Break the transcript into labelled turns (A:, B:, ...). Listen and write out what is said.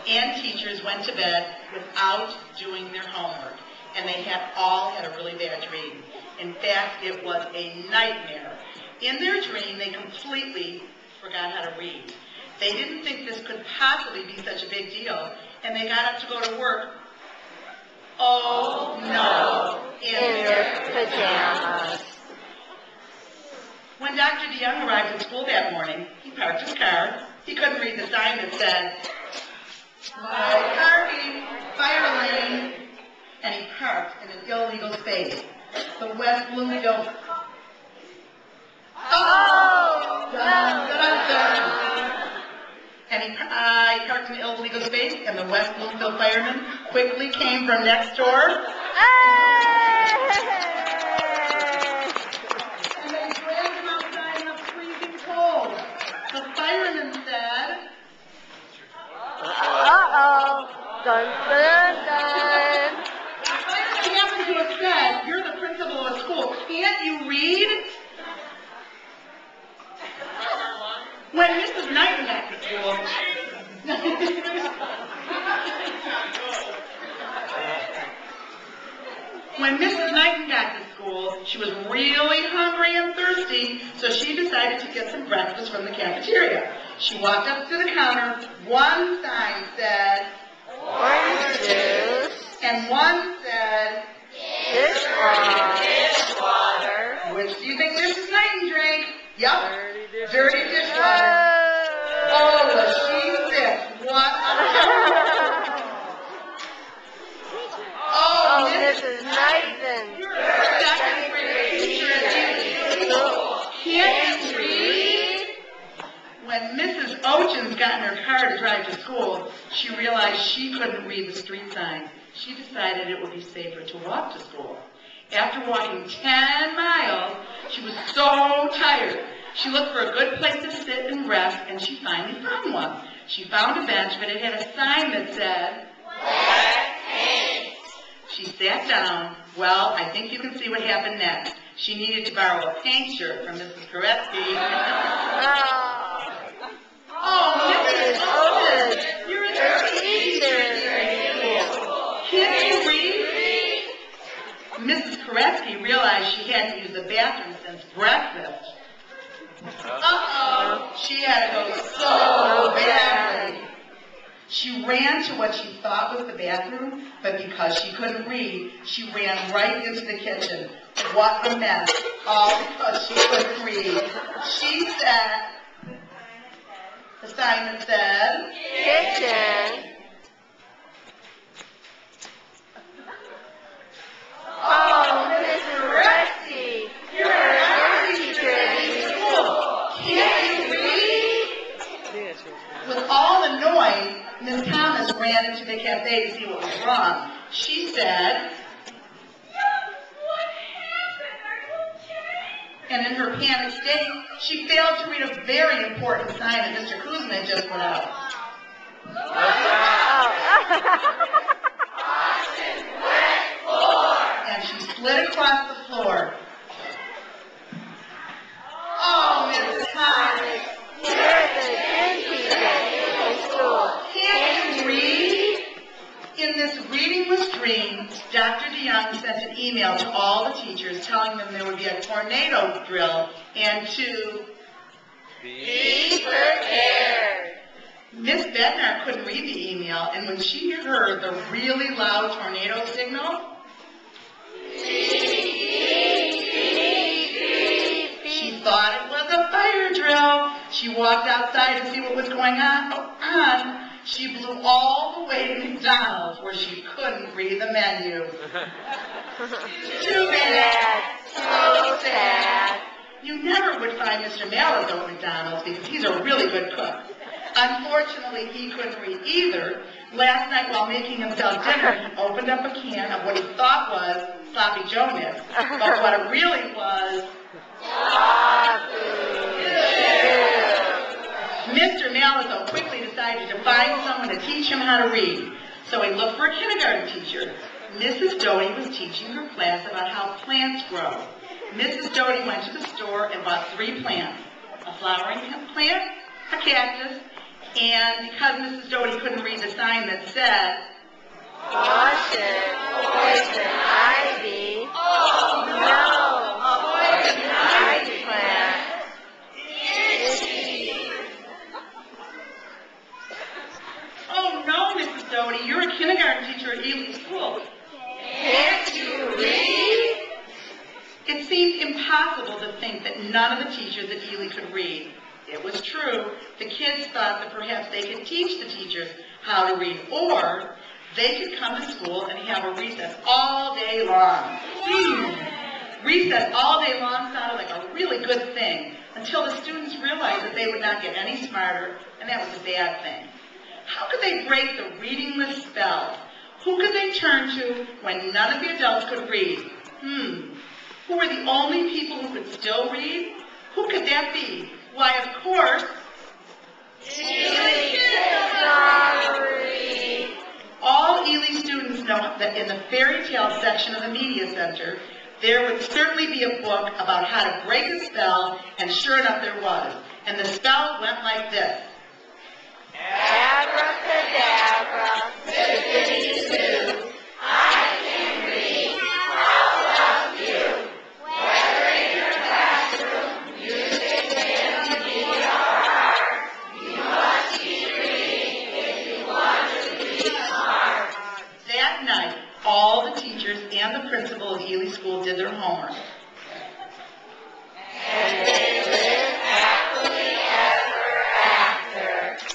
A: and teachers went to bed without doing their homework, and they all had a really bad dream. In fact, it was a nightmare. In their dream, they completely forgot how to read. They didn't think this could possibly be such a big deal, and they got up to go to work. Oh no, in their pajamas. When Dr. DeYoung arrived at school that morning, he parked his car. He couldn't read the sign that said, "Wide parking, fire lane," and he parked in an illegal space. The West Bloomfield. Oh! Dun, dun, dun. And he parked in an illegal space, and the West Bloomfield firemen quickly came from next door. And they dragged him outside in the freezing cold. The firemen said,
B: uh-oh, dun, dun, dun.
A: The fireman happened to have said, "You're the principal of the school. Can't you read?" When Mrs. Knighton got to school, she was really hungry and thirsty, so she decided to get some breakfast from the cafeteria. She walked up to the counter. One sign said, "Orange juice," and one said, "Dishwater." Which do you think Mrs. Knighton drank? Yup. Dirty dishwater. Oh, was she sick? What? Oh, Mrs.
B: Knighton.
A: You're a second-grade teacher at Can't you read? When Mrs. Ochins got in her car to drive to school, she realized she couldn't read the street signs. She decided it would be safer to walk to school. After walking 10 miles, she was so tired. She looked for a good place to sit and rest, and she finally found one. She found a bench, but it had a sign that said, "Wet paint." She sat down. Well, I think you can see what happened next. She needed to borrow a paint shirt from Mrs. Koretsky. Oh, Mrs. Otis, you're a teacher. Can't you read? Mrs. Koretsky realized she had to use the bathroom since breakfast. Uh-oh, she had to go so badly. She ran to what she thought was the bathroom, but because she couldn't read, she ran right into the kitchen. What a mess, all because she couldn't read. She said, the sign that said, "Kitchen." Oh, Mrs. Rusty, you're a teacher at the school. Can't you read? With all the noise, Miss Thomas ran into the cafe to see what was wrong. She said, "What happened? Are you okay?" And in her panic state, she failed to read a very important sign that Mr. Kuzma had just put out. And she slid across the floor. Oh, Mrs. Thomas, you're the gym teacher at school. Can't you read? In this readingless dream, Dr. DeYoung sent an email to all the teachers telling them there would be a tornado drill and to be prepared. Miss Bednar couldn't read the email, and when she heard the really loud tornado signal, she thought it was a fire drill. She walked outside to see what was going on. She blew all the way to McDonald's, where she couldn't read the menu. Too bad. So sad. You never would find Mr. Malazzo at McDonald's because he's a really good cook. Unfortunately, he couldn't read either. Last night, while making himself dinner, he opened up a can of what he thought was sloppy Joe mix, but what it really was Mr. Malazzo quickly decided to find someone to teach him how to read. So he looked for a kindergarten teacher. Mrs. Doty was teaching her class about how plants grow. Mrs. Doty went to the store and bought 3 plants. A flowering plant, a cactus, And because Mrs. Doty couldn't read the sign that said,
B: Caution, poison ivy. No, poison ivy plant.
A: "Oh no, Mrs. Doty, you're a kindergarten teacher at Ely School.
B: Can't you read?
A: It seemed impossible to think that none of the teachers at Ely could read. It was true. The kids thought that perhaps they could teach the teachers how to read, or they could come to school and have a recess all day long. Recess all day long sounded like a really good thing until the students realized that they would not get any smarter, and that was a bad thing. How could they break the readingless spell? Who could they turn to when none of the adults could read? Who were the only people who could still read? Who could that be? Why, of course,
B: Ely kids not read.
A: all Ely students know that in the fairy tale section of the media center, there would certainly be a book about how to break a spell, and sure enough there was. And the spell went like this.
B: Abracadabra, zippity-doo, I can read, how about you? Whether in your classroom, music can be your art. You must be reading if you want to be smart.
A: That night, all the teachers and the principal of Ely School did their homework.
B: And they live happily ever after.